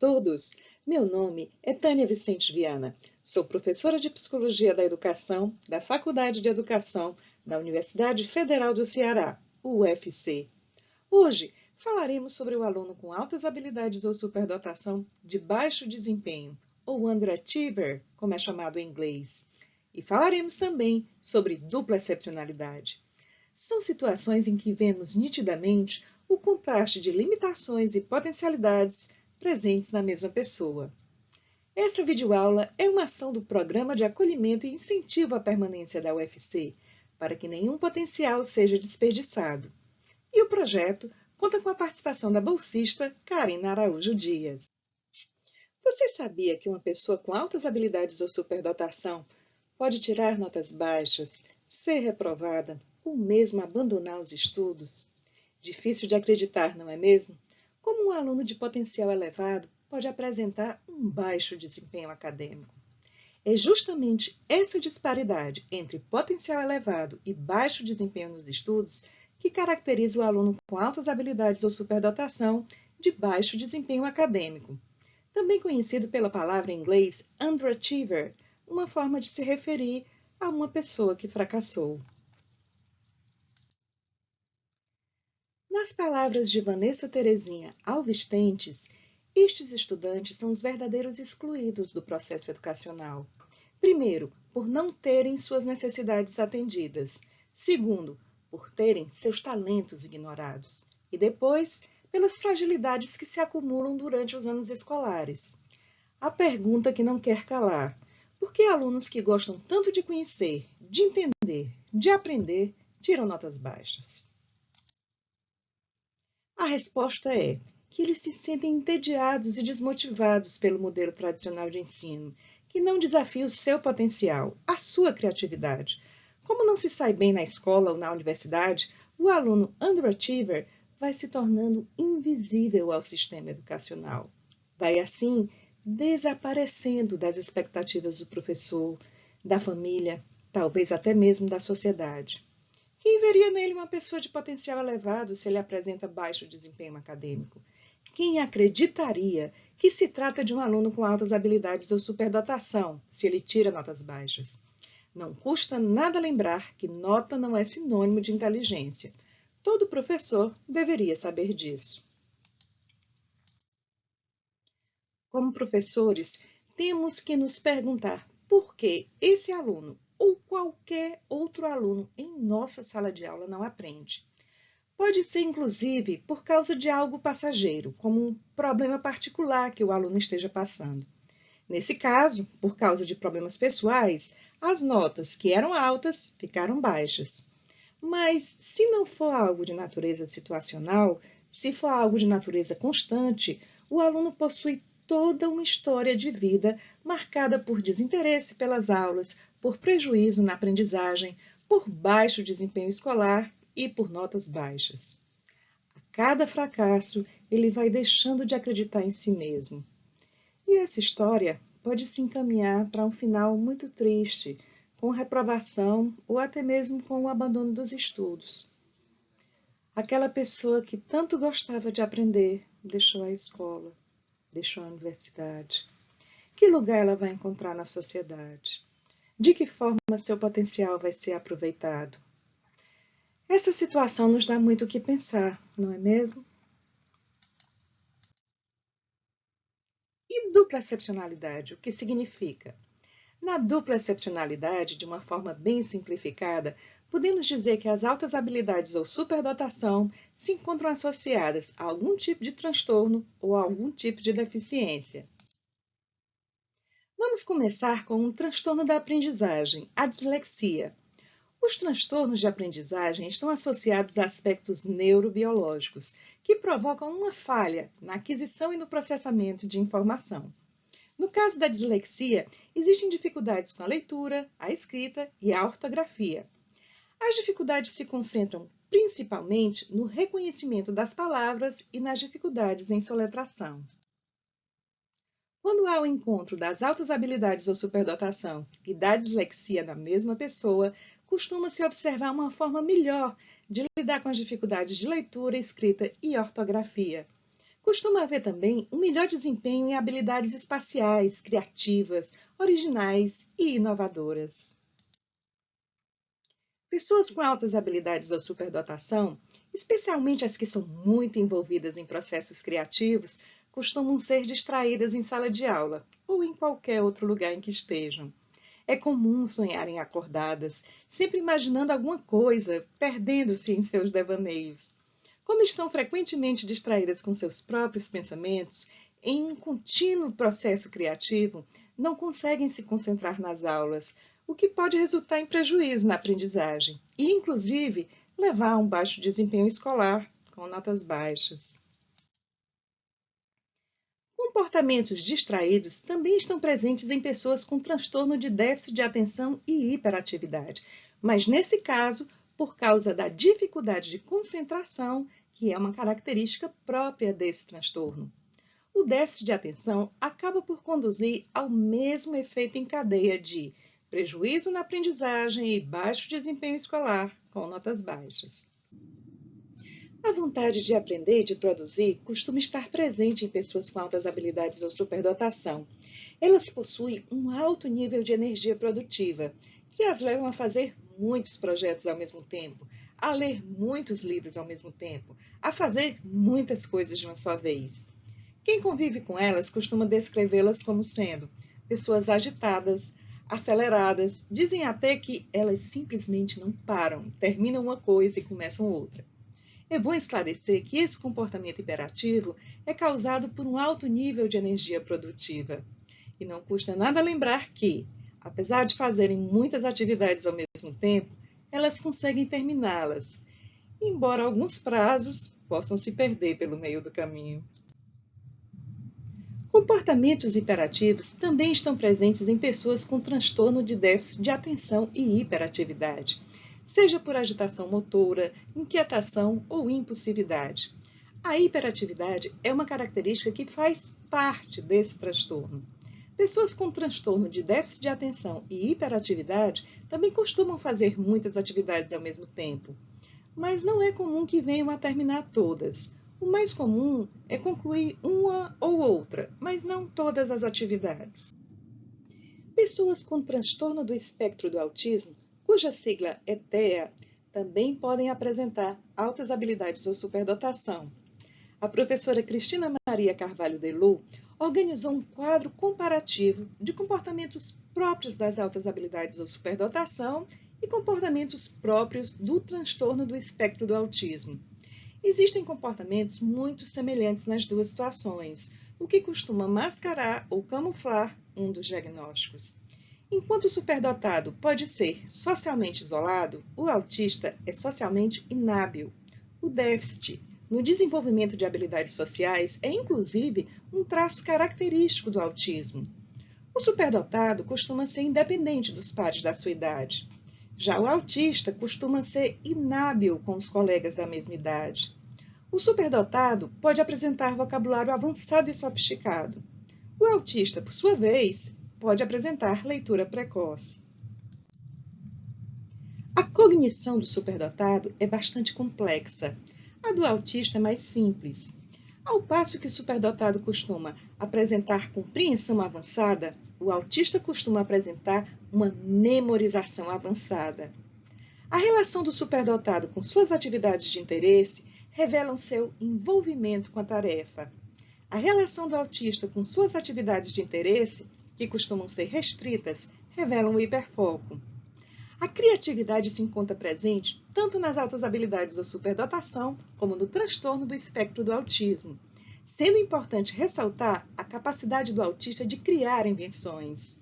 todos! Meu nome é Tânia Vicente Viana. Sou professora de Psicologia da Educação da Faculdade de Educação da Universidade Federal do Ceará, UFC. Hoje falaremos sobre o aluno com altas habilidades ou superdotação de baixo desempenho, ou underachiever, como é chamado em inglês. E falaremos também sobre dupla excepcionalidade. São situações em que vemos nitidamente o contraste de limitações e potencialidades presentes na mesma pessoa. Essa videoaula é uma ação do Programa de Acolhimento e Incentivo à Permanência da UFC, para que nenhum potencial seja desperdiçado. E o projeto conta com a participação da bolsista Karen Araújo Dias. Você sabia que uma pessoa com altas habilidades ou superdotação pode tirar notas baixas, ser reprovada ou mesmo abandonar os estudos? Difícil de acreditar, não é mesmo? Como um aluno de potencial elevado pode apresentar um baixo desempenho acadêmico? É justamente essa disparidade entre potencial elevado e baixo desempenho nos estudos que caracteriza o aluno com altas habilidades ou superdotação de baixo desempenho acadêmico, também conhecido pela palavra em inglês underachiever, uma forma de se referir a uma pessoa que fracassou. Nas palavras de Vanessa Terezinha Alves Tentes, estes estudantes são os verdadeiros excluídos do processo educacional. Primeiro, por não terem suas necessidades atendidas. Segundo, por terem seus talentos ignorados. E depois, pelas fragilidades que se acumulam durante os anos escolares. A pergunta que não quer calar: por que alunos que gostam tanto de conhecer, de entender, de aprender, tiram notas baixas? A resposta é que eles se sentem entediados e desmotivados pelo modelo tradicional de ensino, que não desafia o seu potencial, a sua criatividade. Como não se sai bem na escola ou na universidade, o aluno underachiever vai se tornando invisível ao sistema educacional. Vai, assim, desaparecendo das expectativas do professor, da família, talvez até mesmo da sociedade. Quem veria nele uma pessoa de potencial elevado se ele apresenta baixo desempenho acadêmico? Quem acreditaria que se trata de um aluno com altas habilidades ou superdotação se ele tira notas baixas? Não custa nada lembrar que nota não é sinônimo de inteligência. Todo professor deveria saber disso. Como professores, temos que nos perguntar por que esse aluno ou qualquer outro aluno em nossa sala de aula não aprende. Pode ser, inclusive, por causa de algo passageiro, como um problema particular que o aluno esteja passando. Nesse caso, por causa de problemas pessoais, as notas que eram altas ficaram baixas. Mas, se não for algo de natureza situacional, se for algo de natureza constante, o aluno possui toda uma história de vida marcada por desinteresse pelas aulas, por prejuízo na aprendizagem, por baixo desempenho escolar e por notas baixas. A cada fracasso, ele vai deixando de acreditar em si mesmo. E essa história pode se encaminhar para um final muito triste, com reprovação ou até mesmo com o abandono dos estudos. Aquela pessoa que tanto gostava de aprender deixou a escola, deixou a universidade. Que lugar ela vai encontrar na sociedade? De que forma seu potencial vai ser aproveitado? Essa situação nos dá muito o que pensar, não é mesmo? E dupla excepcionalidade, o que significa? Na dupla excepcionalidade, de uma forma bem simplificada, podemos dizer que as altas habilidades ou superdotação se encontram associadas a algum tipo de transtorno ou a algum tipo de deficiência. Vamos começar com um transtorno da aprendizagem, a dislexia. Os transtornos de aprendizagem estão associados a aspectos neurobiológicos, que provocam uma falha na aquisição e no processamento de informação. No caso da dislexia, existem dificuldades com a leitura, a escrita e a ortografia. As dificuldades se concentram principalmente no reconhecimento das palavras e nas dificuldades em soletração. Quando há o encontro das altas habilidades ou superdotação e da dislexia na mesma pessoa, costuma-se observar uma forma melhor de lidar com as dificuldades de leitura, escrita e ortografia. Costuma haver também um melhor desempenho em habilidades espaciais, criativas, originais e inovadoras. Pessoas com altas habilidades ou superdotação, especialmente as que são muito envolvidas em processos criativos, costumam ser distraídas em sala de aula ou em qualquer outro lugar em que estejam. É comum sonharem acordadas, sempre imaginando alguma coisa, perdendo-se em seus devaneios. Como estão frequentemente distraídas com seus próprios pensamentos, em um contínuo processo criativo, não conseguem se concentrar nas aulas, o que pode resultar em prejuízo na aprendizagem e, inclusive, levar a um baixo desempenho escolar, com notas baixas. Comportamentos distraídos também estão presentes em pessoas com transtorno de déficit de atenção e hiperatividade, mas nesse caso, por causa da dificuldade de concentração, que é uma característica própria desse transtorno. O déficit de atenção acaba por conduzir ao mesmo efeito em cadeia de prejuízo na aprendizagem e baixo desempenho escolar, com notas baixas. A vontade de aprender e de produzir costuma estar presente em pessoas com altas habilidades ou superdotação. Elas possuem um alto nível de energia produtiva, que as levam a fazer muitos projetos ao mesmo tempo, a ler muitos livros ao mesmo tempo, a fazer muitas coisas de uma só vez. Quem convive com elas costuma descrevê-las como sendo pessoas agitadas, aceleradas, dizem até que elas simplesmente não param, terminam uma coisa e começam outra. É bom esclarecer que esse comportamento hiperativo é causado por um alto nível de energia produtiva. E não custa nada lembrar que, apesar de fazerem muitas atividades ao mesmo tempo, elas conseguem terminá-las, embora alguns prazos possam se perder pelo meio do caminho. Comportamentos hiperativos também estão presentes em pessoas com transtorno de déficit de atenção e hiperatividade, seja por agitação motora, inquietação ou impulsividade. A hiperatividade é uma característica que faz parte desse transtorno. Pessoas com transtorno de déficit de atenção e hiperatividade também costumam fazer muitas atividades ao mesmo tempo, mas não é comum que venham a terminar todas. O mais comum é concluir uma ou outra, mas não todas as atividades. Pessoas com transtorno do espectro do autismo, cuja sigla é TEA, também podem apresentar altas habilidades ou superdotação. A professora Cristina Maria Carvalho Delu organizou um quadro comparativo de comportamentos próprios das altas habilidades ou superdotação e comportamentos próprios do transtorno do espectro do autismo. Existem comportamentos muito semelhantes nas duas situações, o que costuma mascarar ou camuflar um dos diagnósticos. Enquanto o superdotado pode ser socialmente isolado, o autista é socialmente inábil. O déficit no desenvolvimento de habilidades sociais é, inclusive, um traço característico do autismo. O superdotado costuma ser independente dos pares da sua idade. Já o autista costuma ser inábil com os colegas da mesma idade. O superdotado pode apresentar vocabulário avançado e sofisticado. O autista, por sua vez, pode apresentar leitura precoce. A cognição do superdotado é bastante complexa. A do autista é mais simples. Ao passo que o superdotado costuma apresentar compreensão avançada, o autista costuma apresentar uma memorização avançada. A relação do superdotado com suas atividades de interesse revelam seu envolvimento com a tarefa. A relação do autista com suas atividades de interesse, que costumam ser restritas, revelam o hiperfoco. A criatividade se encontra presente tanto nas altas habilidades ou superdotação, como no transtorno do espectro do autismo, sendo importante ressaltar a capacidade do autista de criar invenções.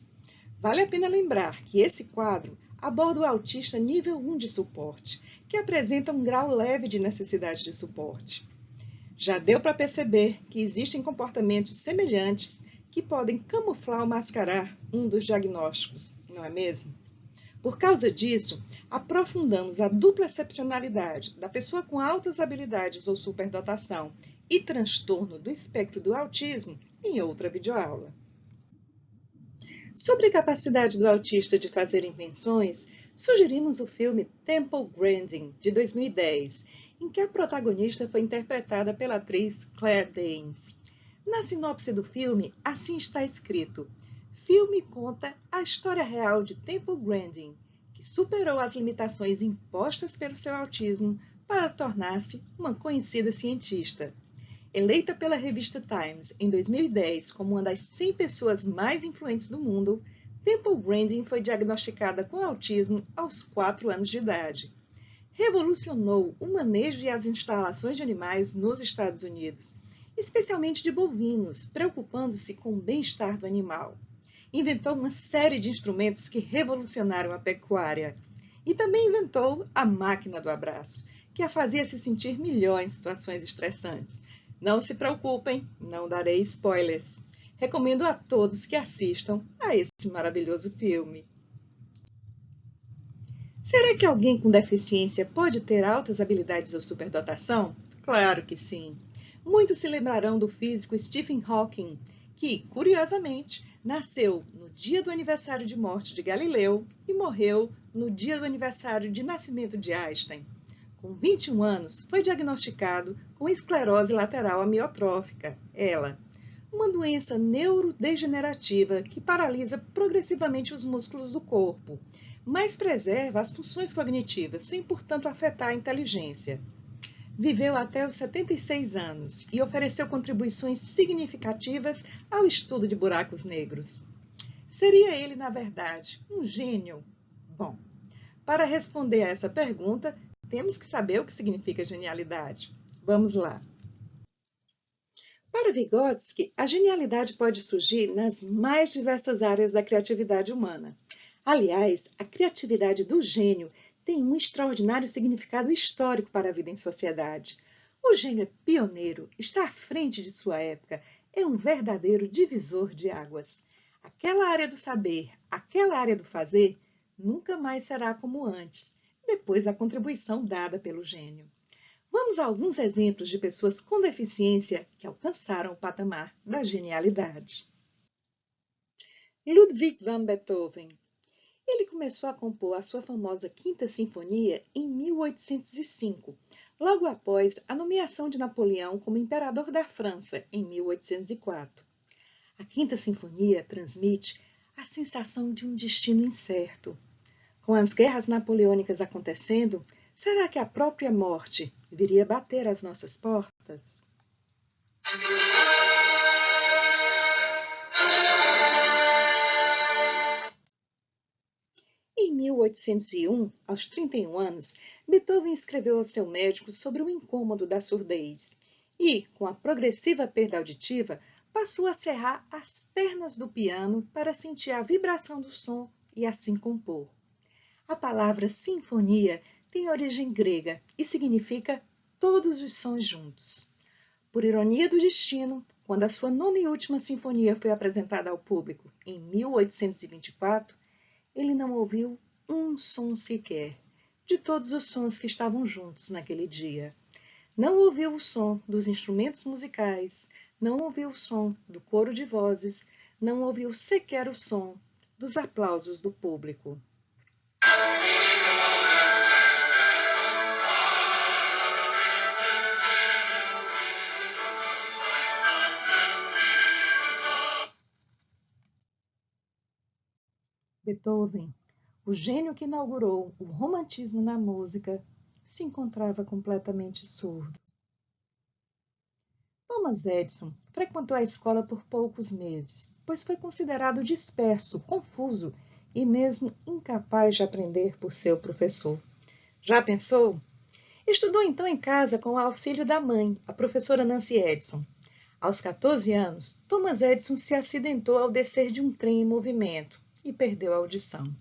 Vale a pena lembrar que esse quadro aborda o autista nível 1 de suporte, que apresenta um grau leve de necessidade de suporte. Já deu para perceber que existem comportamentos semelhantes que podem camuflar ou mascarar um dos diagnósticos, não é mesmo? Por causa disso, aprofundamos a dupla excepcionalidade da pessoa com altas habilidades ou superdotação e transtorno do espectro do autismo em outra videoaula. Sobre a capacidade do autista de fazer invenções, sugerimos o filme Temple Grandin, de 2010, em que a protagonista foi interpretada pela atriz Claire Danes. Na sinopse do filme, assim está escrito: filme conta a história real de Temple Grandin, que superou as limitações impostas pelo seu autismo para tornar-se uma conhecida cientista. Eleita pela revista Times em 2010 como uma das 100 pessoas mais influentes do mundo, Temple Grandin foi diagnosticada com autismo aos 4 anos de idade. Revolucionou o manejo e as instalações de animais nos Estados Unidos, especialmente de bovinos, preocupando-se com o bem-estar do animal. Inventou uma série de instrumentos que revolucionaram a pecuária. E também inventou a máquina do abraço, que a fazia se sentir melhor em situações estressantes. Não se preocupem, não darei spoilers. Recomendo a todos que assistam a esse maravilhoso filme. Será que alguém com deficiência pode ter altas habilidades ou superdotação? Claro que sim. Muitos se lembrarão do físico Stephen Hawking, que, curiosamente, nasceu no dia do aniversário de morte de Galileu e morreu no dia do aniversário de nascimento de Einstein. Com 21 anos, foi diagnosticado com esclerose lateral amiotrófica, ELA, uma doença neurodegenerativa que paralisa progressivamente os músculos do corpo, mas preserva as funções cognitivas, sem, portanto, afetar a inteligência. Viveu até os 76 anos e ofereceu contribuições significativas ao estudo de buracos negros. Seria ele, na verdade, um gênio? Bom, para responder a essa pergunta, temos que saber o que significa genialidade. Vamos lá. Para Vygotsky, a genialidade pode surgir nas mais diversas áreas da criatividade humana. Aliás, a criatividade do gênio tem um extraordinário significado histórico para a vida em sociedade. O gênio é pioneiro, está à frente de sua época, é um verdadeiro divisor de águas. Aquela área do saber, aquela área do fazer, nunca mais será como antes, depois da contribuição dada pelo gênio. Vamos a alguns exemplos de pessoas com deficiência que alcançaram o patamar da genialidade. Ludwig van Beethoven. Ele começou a compor a sua famosa Quinta Sinfonia em 1805, logo após a nomeação de Napoleão como imperador da França, em 1804. A Quinta Sinfonia transmite a sensação de um destino incerto. Com as guerras napoleônicas acontecendo, será que a própria morte viria bater às nossas portas? Em 1801, aos 31 anos, Beethoven escreveu ao seu médico sobre o incômodo da surdez e, com a progressiva perda auditiva, passou a cerrar as pernas do piano para sentir a vibração do som e assim compor. A palavra sinfonia tem origem grega e significa todos os sons juntos. Por ironia do destino, quando a sua nona e última sinfonia foi apresentada ao público em 1824, ele não ouviu um som sequer de todos os sons que estavam juntos naquele dia. Não ouviu o som dos instrumentos musicais, não ouviu o som do coro de vozes, não ouviu sequer o som dos aplausos do público. Beethoven, o gênio que inaugurou o romantismo na música, se encontrava completamente surdo. Thomas Edison frequentou a escola por poucos meses, pois foi considerado disperso, confuso e mesmo incapaz de aprender por seu professor. Já pensou? Estudou então em casa com o auxílio da mãe, a professora Nancy Edison. Aos 14 anos, Thomas Edison se acidentou ao descer de um trem em movimento e perdeu a audição.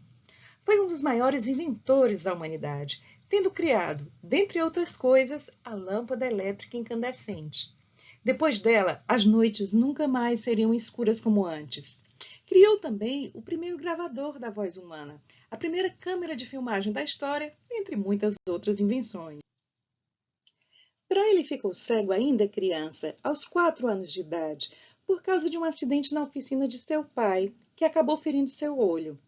Foi um dos maiores inventores da humanidade, tendo criado, dentre outras coisas, a lâmpada elétrica incandescente. Depois dela, as noites nunca mais seriam escuras como antes. Criou também o primeiro gravador da voz humana, a primeira câmera de filmagem da história, entre muitas outras invenções. Braille ficou cego ainda criança, aos 4 anos de idade, por causa de um acidente na oficina de seu pai, que acabou ferindo seu olho.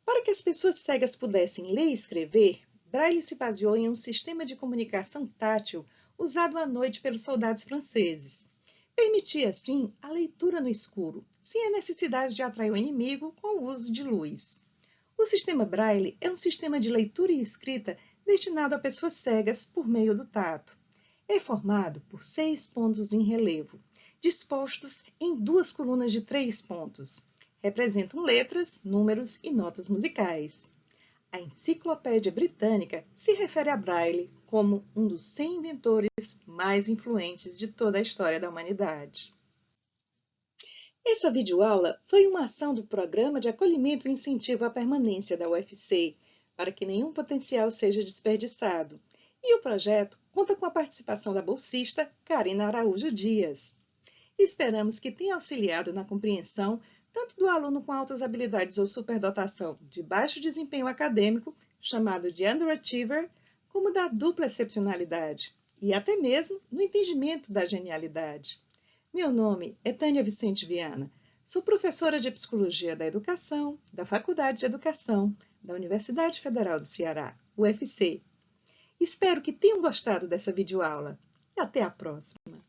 Para que as pessoas cegas pudessem ler e escrever, Braille se baseou em um sistema de comunicação tátil usado à noite pelos soldados franceses. Permitia, assim, a leitura no escuro, sem a necessidade de atrair o inimigo com o uso de luz. O sistema Braille é um sistema de leitura e escrita destinado a pessoas cegas por meio do tato. É formado por 6 pontos em relevo, dispostos em 2 colunas de 3 pontos. Representam letras, números e notas musicais. A Enciclopédia Britânica se refere a Braille como um dos 100 inventores mais influentes de toda a história da humanidade. Essa videoaula foi uma ação do Programa de Acolhimento e Incentivo à Permanência da UFC, para que nenhum potencial seja desperdiçado. E o projeto conta com a participação da bolsista Karina Araújo Dias. Esperamos que tenha auxiliado na compreensão tanto do aluno com altas habilidades ou superdotação de baixo desempenho acadêmico, chamado de underachiever, como da dupla excepcionalidade, e até mesmo no entendimento da genialidade. Meu nome é Tânia Vicente Viana, sou professora de Psicologia da Educação, da Faculdade de Educação, da Universidade Federal do Ceará, UFC. Espero que tenham gostado dessa videoaula e até a próxima!